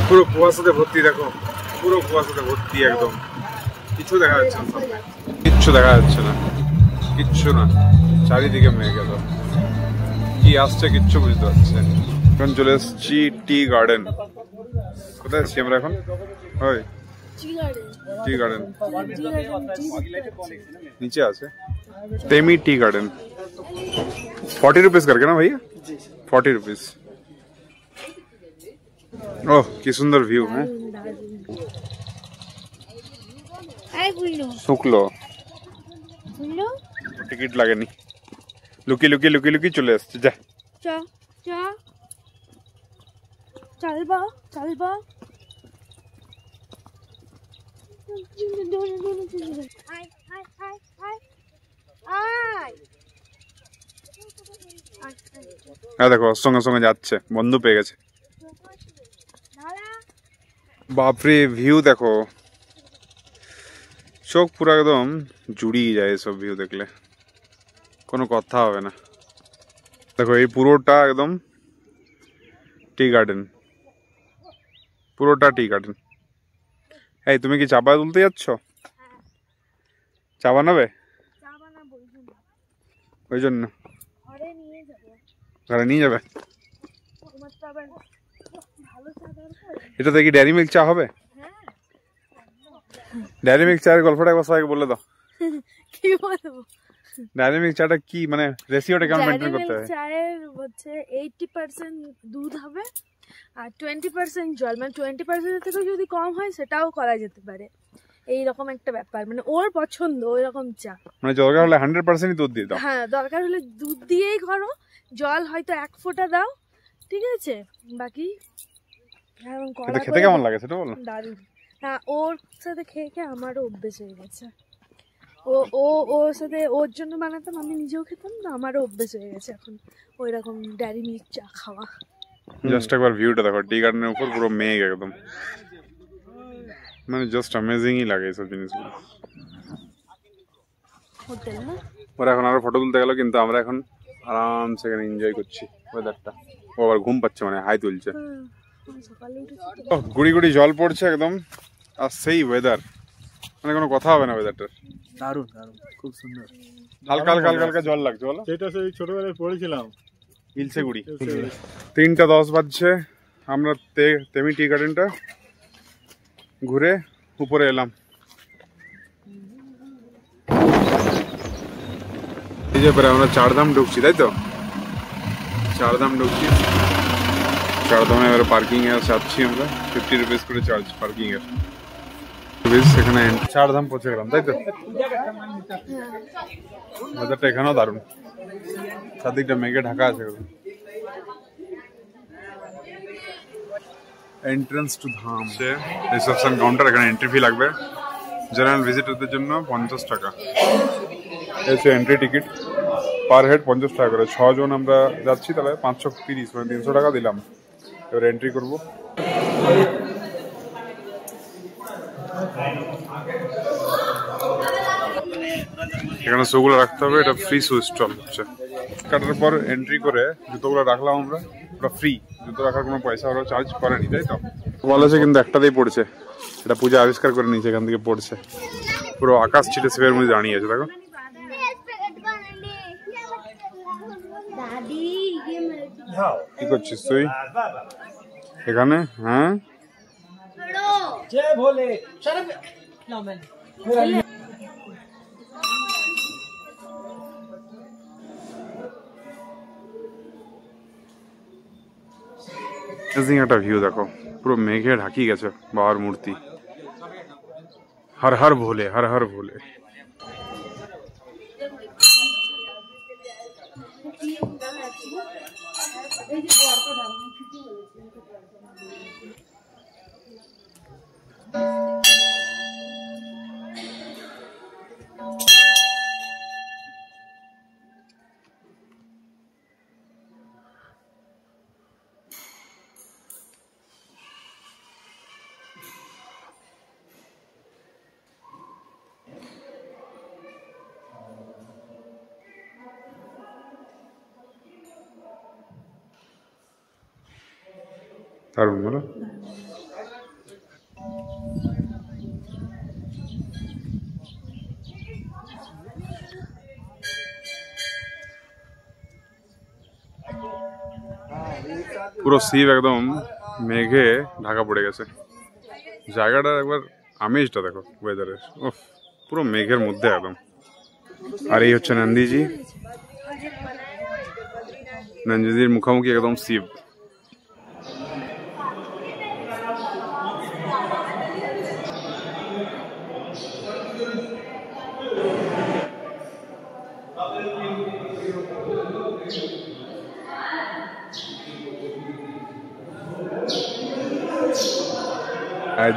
পুরো কুয়াশাতে ভর্তি, দেখো পুরো কুয়াশাতে ভর্তি একদম, কিছু দেখা যাচ্ছে না, সামনে কিচ্ছু দেখা যাচ্ছে না, কিচ্ছু না, চারিদিকে মেঘ গেল, কি আসছে কিচ্ছু বুঝতে পারছি। এখন চলে এসেছি টি গার্ডেন। কোথায় আছি আমরা এখন? ওই टी गार्डन नीचे আছে तेमी टी गार्डन 40 रुपीस करके ना भैया, 40 रुपीस। ओह की सुंदर व्यू है, শুকলো টিকিট লাগেনি, লুকি লুকি লুকি লুকি চলে আসছে। যা চলবা চলবা হ্যাঁ দেখো সঙ্গে সঙ্গে যাচ্ছে, বন্ধু পেয়ে গেছে। বাপরে ভিউ দেখো, চোখ পুরো একদম জুড়িয়ে যায় এসব ভিউ দেখলে, কোনো কথা হবে না। দেখো এই পুরোটা একদম টি গার্ডেন, পুরোটা টি গার্ডেন। এই তুমি কি চাপা তুলতে যাচ্ছ? চাপা নেবে? ওই জন্য ঘরে নিয়ে যাবে। এটা দেখি ডেয়ারি মিল্ক চা হবে? ডেয়ারি মিল্ক চায়ের গল্পটা একবার সবাইকে বলে দাও। কি বলবো? ডেয়ারি মিল্ক চাটা কি মানে রেশিওটা কেমন মেইনটেইন করতে হয়? চায়ের হচ্ছে 80% দুধ হবে আর 20% জল, মানে 20% থেকে যদি কম হয় সেটাও করা যেতে পারে, এই রকম একটা ব্যাপার। মানে ওর পছন্দ ওই রকম চা, মানে দরকার হলে 100% দুধ দিয়ে দাও। হ্যাঁ দরকার হলে দুধ দিয়েই করো, জল হয়তো 1 ফোঁটা দাও, ঠিক আছে? বাকি খেতে কেমন লাগে সেটা বলো। দারুণ। হ্যাঁ ওর সাথে খেয়ে খেয়ে আমারও অভ্যেস হয়ে গেছে, ও ও ওর সাথে ওর জন্য বানাতাম, আমি নিজেও খেতাম, তো আমারও অভ্যেস হয়ে গেছে এখন ওই রকম ডেয়ারি মিল্ক চা খাওয়া। জাস্ট একবার ভিউটা দেখো, টি গার্ডেনের উপর পুরো মেঘ একদম, মানে জাস্ট অ্যামেজিংই লাগে এইসব জিনিসগুলো। হোটেল না ওরা এখন আরো ফটো তুলতে গেল, কিন্তু আমরা এখন আরামসে এখানে এনজয় করছি ওয়েদারটা। ও আবার ঘুম পাচ্ছে, মানে হাই তুলছে, গুড়ি গুড়ি জল পড়ছে একদম, আর সেই ওয়েদার, মানে কোনো কথা হবে না ওয়েদারটার। দারুণ দারুণ, খুব সুন্দর, হালকা হালকা হালকা হালকা জল লাগছে বলো। সেটা সেই ছোটবেলায় পড়েছিলাম ইলসেগুড়ি। 3:10 বাজছে, আমরা তেমি টি গার্ডেনটা ঘুরে উপরে এলাম। এই যে পরে আমরা চারধাম ঢুকছি, তাই তো? চারধাম ঢুকছি, চারধামে এবারে পার্কিং এ যাচ্ছি আমরা, 50 রুপিস করে চার্জ পার্কিং এর। এখানে চারধাম পৌঁছে গেলাম, তাই তো? ওয়েদারটা এখানেও দারুণ, চারদিকটা মেঘে ঢাকা আছে। এন্ট্রান্স টু ধাম, রিসেপশন কাউন্টার, এখানে এন্ট্রি ফি লাগবে, জেনারেল ভিজিটরদের জন্য 50 টাকা। এসে এন্ট্রি টিকিট পার হেড 50 টাকা করে, 6 জন আমরা যাচ্ছি, তাহলে 530, মানে 300 টাকা দিলাম। এবার এন্ট্রি করব। এখানে শোগুলো রাখতে হবে, এটা ফ্রি শু স্টল হচ্ছে। কাটার পর এন্ট্রি করে জুতোগুলো রাখলাম আমরা, ওটা ফ্রি, জুতো রাখার কোনো পয়সা ওরা চার্জ করেনি, তাই তো? বলেছে কিন্তু একটাতেই পড়ছে, এটা পূজা আবিষ্কার করে নিয়েছে, এখান থেকে পড়ছে, পুরো আকাশ ছিটে সেবের মধ্যে দাঁড়িয়ে আছে, দেখো। কি করছিস তুই এখানে? হ্যাঁ একটা ভিউ দেখো, পুরো মেঘে ঢাকিয়ে গেছে বাবার মূর্তি। হর হর ভোলে, হর হর ভোলে। দারুণ বলো। পুরো সিপ একদম মেঘে ঢাকা পড়ে গেছে। জায়গাটা একবার আমেজটা দেখো ওয়েদারের, ওফ পুরো মেঘের মধ্যে একদম। আর এই হচ্ছে নন্দীজি, নন্দীজির মুখোমুখি একদম শিব।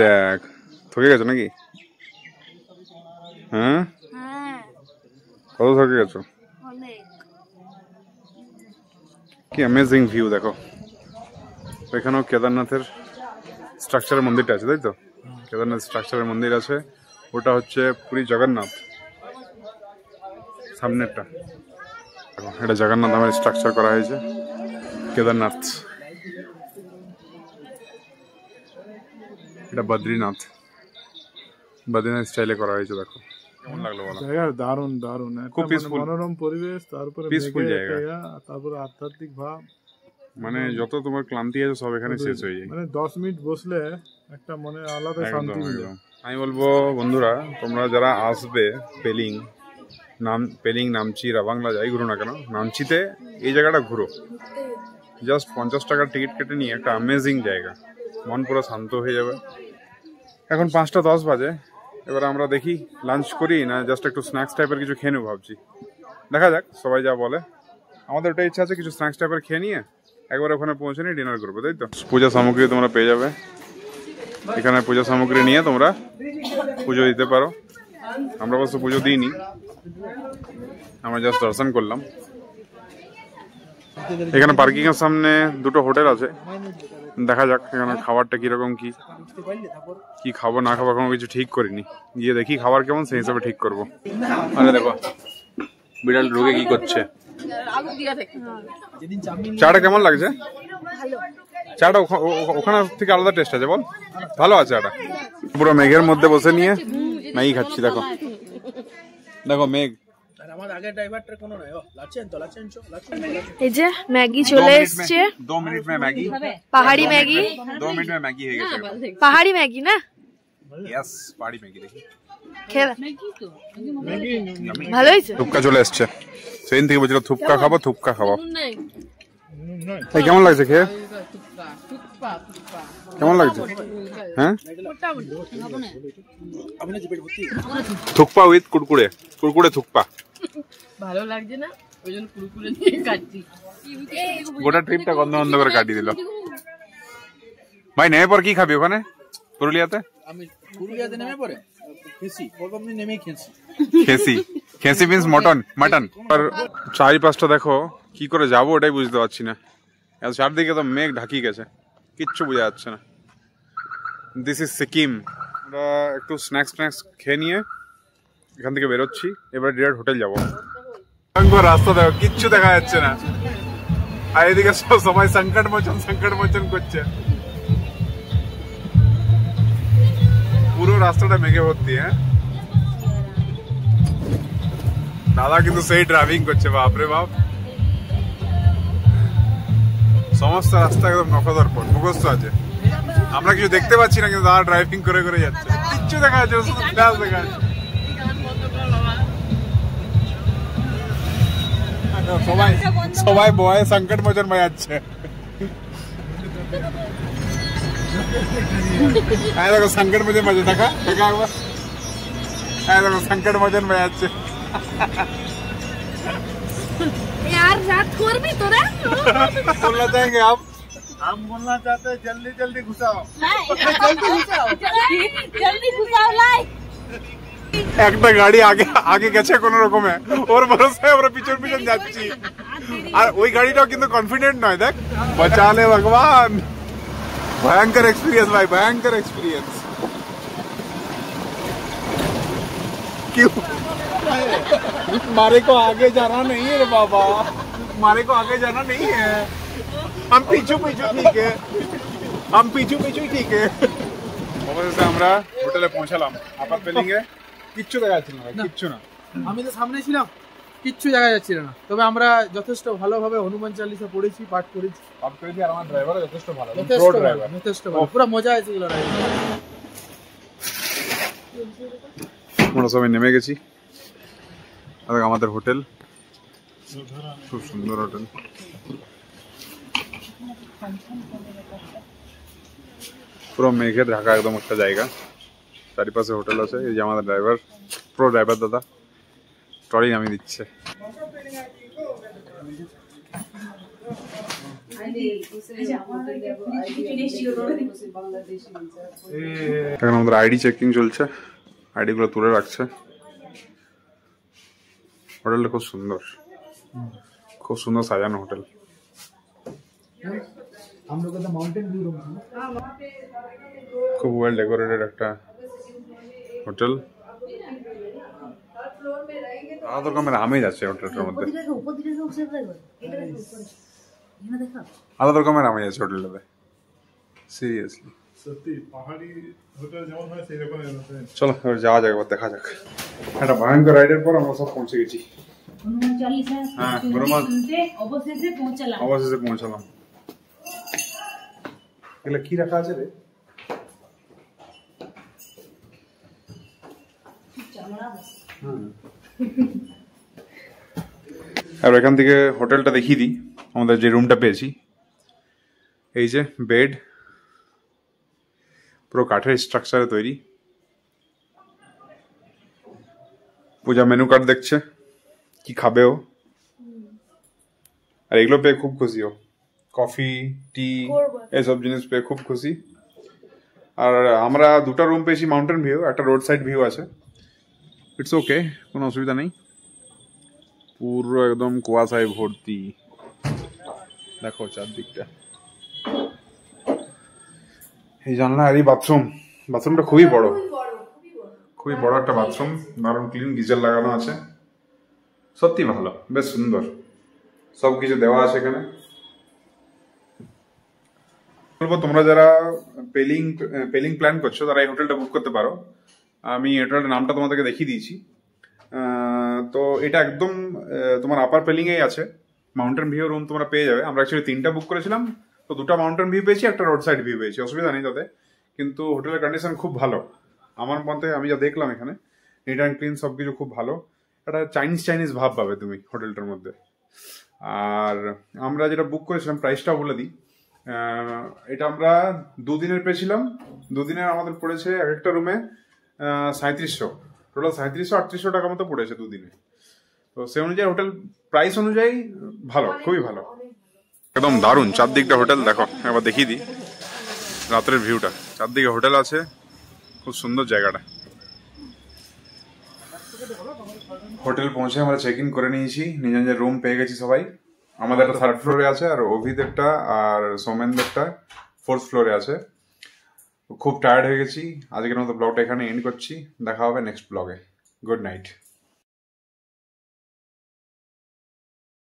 দেখ থকে গেছো নাকি? হ্যাঁ কত থকে গেছো? কি অ্যামেজিং ভিউ দেখো। এখানেও কেদারনাথের স্ট্রাকচারের মন্দিরটা আছে, তাই তো? কেদারনাথ স্ট্রাকচারের মন্দির আছে, ওটা হচ্ছে পুরী জগন্নাথ সামনেরটা। এটা জগন্নাথ নামের স্ট্রাকচার করা হয়েছে, কেদারনাথ। এটা বদ্রীনাথ, বদ্রীনাথ স্টাইলে করা হয়েছে। দেখো কেমন লাগলো বলো? জায়গা দারুণ দারুণ, খুব পিসফুল, মনোরম পরিবেশ, তারপরে পিসফুল জায়গা, তারপরে আধ্যাত্মিক ভাব। মানে যত তোমার ক্লান্তি আছে সব এখানে শেষ হয়ে যায়। মানে 10 মিনিট বসলে একটা মনে আলাদা শান্তি মিলে। আমি বলবো বন্ধুরা, তোমরা যারা আসবে পেলিং, নামচি, রাবাংলা যাই ঘুরো না কেন, নামচিতে এই জায়গাটা ঘুরো। জাস্ট 50 টাকার টিকিট কেটে নিয়ে একটা অ্যামেজিং জায়গা, মন পুরো শান্ত হয়ে যাবে। এখন 5টা 10 বাজে, এবার আমরা দেখি লাঞ্চ করি না জাস্ট একটু স্ন্যাক্স টাইপের কিছু খেয়ে নেবো ভাবছি। দেখা যাক সবাই যা বলে। আমাদের ওটা ইচ্ছা আছে কিছু স্ন্যাক্স টাইপের খেয়ে নিয়ে একবার ওখানে পৌঁছে নিয়ে ডিনার করবো, তাই তো? পূজা সামগ্রী তোমরা পেয়ে যাবে এখানে, পূজা সামগ্রী নিয়ে তোমরা পুজো দিতে পারো। আমরা অবশ্য পুজো দিইনি, আমরা জাস্ট দর্শন করলাম। এখানে পার্কিং এর সামনে দুটো হোটেল আছে, দেখা যাক এখানে খাবারটা কিরকম, কি খাবো না খাবো কোনো কিছু ঠিক করিনি, গিয়ে দেখি খাবার কেমন সেই হিসাবে ঠিক করবো। আরে দেখো বিড়াল ঢুকে কি করছে। চাটা কেমন লাগছে? চাটা ওখানে থেকে আলাদা টেস্ট আছে বল, ভালো আছে চাটা। পুরো মেঘের মধ্যে বসে নিয়ে ম্যাগি খাচ্ছি। দেখো দেখো মেঘ, এই যে ম্যাগি চলে এসছে। 2 মিনিট মে ম্যাগি, পাহাড়ি ম্যাগি, 2 মিনিট মে ম্যাগি হয়ে গেছে। পাহাড়ি ম্যাগি না? ইয়েস পাহাড়ি ম্যাগি। দেখি ভালো হয়েছে। থুপকা চলে এসছে, সেদিন থেকে বলছিল থুপকা খাবো থুপকা খাবো। তাই কেমন লাগছে খেয়ে? কেমন লাগছে? হ্যাঁ থুকপা উইথ কুরকুরে, কুরকুরে থুকপা ভালো লাগছে না, ওই জন্য কুরকুরে দিয়ে কাটছি। গোটা ট্রিপটা গন্ধ গন্ধ করে কাটিয়ে দিল। ভাই নেমে পর কি খাবি ওখানে পুরুলিয়াতে? আমি পুরুলিয়াতে নেমে পরে খেসি, প্রথমে নেমেই খেসি। খেসি, খেসি মিন্স মটন, মাটন। আর চারিপাশটা দেখো কি করে যাবো ওটাই বুঝতে পারছি না, চারদিকে তো মেঘ ঢাকি গেছে, কিচ্ছু বোঝা যাচ্ছে না। This is Sikkim. আমরা একটু স্ন্যাক্স খেয়ে নিয়ে এখান থেকে বেরোচ্ছি, এবার ডিরেক্ট হোটেল যাবো। রাস্তা দেখো কিচ্ছু দেখা যাচ্ছে না, আর এদিকে সবাই সংকট মোচন করছে। পুরো রাস্তাটা মেঘে ভর্তি। হ্যাঁ দাদা কিন্তু সেই ড্রাইভিং করছে, বাপরে বাপ। সমস্ত রাস্তা একদম নখদর্পণ, মুখস্থ আছে। আমরা কিছু দেখতে পাচ্ছি না, কিন্তু দাদা ড্রাইভিং করে করে যাচ্ছে, কিচ্ছু দেখা যাচ্ছে, শুধু গ্লাস দেখা যাচ্ছে। সবাই বয় সংকট মোচন বাজাচ্ছে। দেখো সংকট মোচন বাজে, দেখা দেখা একবার। দেখো সংকट मोचन বাজাচ্ছে। यार रात खोर भी तो रहा बोलना चाहेंगे आप? हम बोलना चाहते हैं जल्दी जल्दी घुसाओ, जल्दी घुसाओ लाई। একটা গাড়ি আগে আগে গেছে কোন রকমে, ওর ভরসায় আমরা পিছন পিছন যাচ্ছি। আর ওই গাড়িটাও কিন্তু কনফিডেন্ট নয়, দেখ বাঁচালে ভগবান। ভয়ঙ্কর এক্সপিরিয়েন্স ভাই, ভয়ঙ্কর এক্সপিরিয়েন্স। क्यों? मारे को आगे जाना नहीं है रे बाबा, मारे को आगे जाना नहीं है, हम पीछू पीछू ठीक है, हम पीछू पीछू ठीक है। অবশেষে আমরা হোটেলে পৌঁছালাম। আপার পেলিং এ কিচ্ছু দেখা যাচ্ছে না ভাই, কিচ্ছু না। আমি তো সামনে ছিলাম, কিচ্ছু দেখা যাচ্ছিল না, তবে আমরা যথেষ্ট ভালোভাবে হনুমান চালিসা পড়েছি, পাঠ করেছি, আর আমার ড্রাইভার যথেষ্ট ভালো, যথেষ্ট ভালো, পুরো মজা এসেছিল। আমরা সবাই নেমে গেছি, আমাদের হোটেল, খুব সুন্দর হোটেল। পুরো মেঘে ঢাকা একদম একটা জায়গা, চারিপাশে হোটেল আছে। এই যে আমাদের ড্রাইভার, প্রো ড্রাইভার দাদা ট্রলি নামিয়ে দিচ্ছে। এখন আমাদের আইডি চেকিং চলছে, আইডি গুলো তুলে রাখছে। হোটেলটা খুব সুন্দর, খুব সুন্দর সাজানো হোটেল। খুব ওয়েল ডেকোরেটেড একটা হোটেল। আলাদা রকমের আমেজ আছে হোটেলটার মধ্যে, আলাদা রকমের আমেজ আছে হোটেলটাতে, সিরিয়াসলি। সত্যি পাহাড়ি হোটেল যেমন হয় সেই রকম। চলো এবার যাওয়া যাক, এবার দেখা যাক। একটা ভয়ঙ্কর রাইডের পর আমরা সব পৌঁছে গেছি। হ্যাঁ, অবশেষে পৌঁছালাম। এগুলো কি রাখা আছে রে? আর এখান থেকে হোটেলটা দেখিয়ে দিই, আমাদের যে রুমটা পেয়েছি। এই যে বেড, পুরো কাঠের স্ট্রাকচারে তৈরি। পূজা মেনু কার্ড দেখছে, কি খাবে ও, আর এগুলো পেয়ে খুব খুশি ও। কফি, টি, এসব জিনিস পেয়ে খুব খুশি। আর আমরা দুটো রুম পেয়েছি মাউন্টেন ভিউ, একটা রোড সাইড ভিউ আছে। ইটস ওকে, কোনো অসুবিধা নেই। পুরো একদম কুয়াশায় ভর্তি, দেখো চারদিকটা। এই জানলা আর এই বাথরুমটা খুবই বড়, খুবই বড় একটা বাথরুম, দারুণ ক্লিন, গিজার লাগানো আছে। সত্যি ভালো, বেশ সুন্দর, সবকিছু দেওয়া আছে এখানে। বলবো তোমরা যারা পেলিং প্ল্যান করছো তারা এই হোটেলটা বুক করতে পারো। আমি হোটেলটার নামটা তোমাদেরকে দেখিয়ে দিয়েছি। তো এটা একদম তোমার আপার পেলিং এই আছে, মাউন্টেন ভিউ রুম তোমরা পেয়ে যাবে। আমরা অ্যাকচুয়ালি 3টা বুক করেছিলাম, তো 2টা মাউন্টেন ভিউ পেয়েছি, একটা রোড সাইড ভিউ পেয়েছি, অসুবিধা নেই তাতে। কিন্তু হোটেলের কন্ডিশন খুব ভালো আমার মতে, আমি যা দেখলাম এখানে নিট অ্যান্ড ক্লিন, সবকিছু খুব ভালো। একটা চাইনিজ ভাব পাবে তুমি হোটেলটার মধ্যে। আর আমরা যেটা বুক করেছিলাম প্রাইসটাও বলে দিই। এটা আমরা 2 দিনের পেয়েছিলাম, 2 দিনের আমাদের পড়েছে এক একটা রুমে 3700, টোটাল 3700-3800 টাকা মতো পড়েছে 2 দিনে। তো সেই অনুযায়ী হোটেল প্রাইস অনুযায়ী ভালো, খুবই ভালো, একদম দারুণ। চারদিকটা হোটেল দেখো, একবার দেখিয়ে দিই রাতের ভিউটা। চারদিকে হোটেল আছে, খুব সুন্দর জায়গাটা। হোটেল পৌঁছে আমরা চেক ইন করে নিয়েছি, নিজের নিজের রুম পেয়ে গেছি সবাই। আমাদের একটা 3rd ফ্লোরে আছে, আর অভিদেরটা আর সৌমেনদেরটা 4th ফ্লোরে আছে। খুব টায়ার্ড হয়ে গেছি, আজকের মতো ব্লগটা এখানে এন্ড করছি। দেখা হবে নেক্সট ব্লগে। Good night.